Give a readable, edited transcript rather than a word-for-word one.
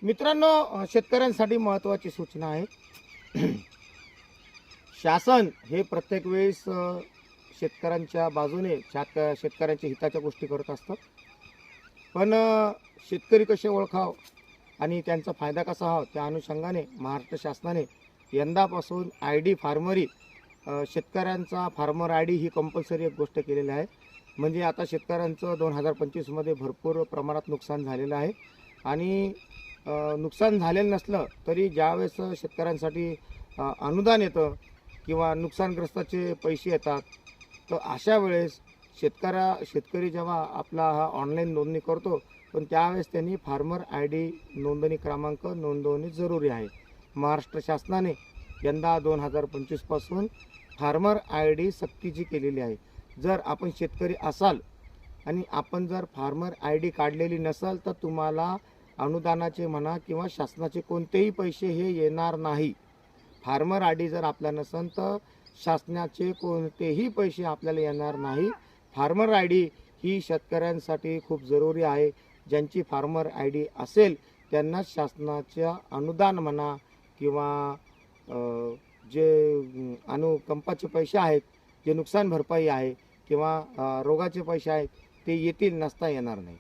मित्रांनो, शेतकऱ्यांसाठी महत्त्वाची सूचना आहे. शासन हे प्रत्येक वेळेस शेतकऱ्यांच्या बाजूने शेतकऱ्यांच्या हिताच्या गोष्टी करत असतात. पण शेतकरी कसे ओळखाव आणि त्यांचा फायदा कसा व्हावा त्या अनुषंगाने महाराष्ट्र शासनाने यंदापासून ID फार्मरी शेतकऱ्यांचा फार्मर ID ही कंपल्सरी एक गोष्ट केलेली आहे. म्हणजे आता शेतकऱ्यांचं 2025मध्ये भरपूर प्रमाणात नुकसान झालेलं आहे आणि नुकसान झालेलं नसलं तरी ज्यावेळेस शेतकऱ्यांसाठी अनुदान येतं किंवा नुकसानग्रस्ताचे पैसे येतात, तर अशा वेळेस शेतकरी जेव्हा आपला हा ऑनलाईन नोंदणी करतो, पण त्यावेळेस त्यांनी फार्मर ID नोंदणी क्रमांक नोंदवणे जरुरी आहे. महाराष्ट्र शासनाने यंदा 2025पासून फार्मर ID सक्तीची केलेली आहे. जर आपण शेतकरी असाल आणि आपण जर फार्मर ID काढलेली नसाल तर तुम्हाला अनुदानाचे म्हणा किंवा शासनाचे कोणतेही पैसे हे येणार नाही. फार्मर ID जर आपला नसेल तर शासनाचे कोणतेही पैसे आपल्याला येणार नाही. फार्मर ID ही शेतकऱ्यांसाठी खूप जरुरी आहे. ज्यांची फार्मर ID असेल त्यांना शासनाच्या अनुदान म्हणा किंवा जे अनुकंपाचे पैसे आहेत, जे नुकसान भरपाई आहे किंवा रोगाचे पैसे आहेत ते येतील, नसता येणार नाही.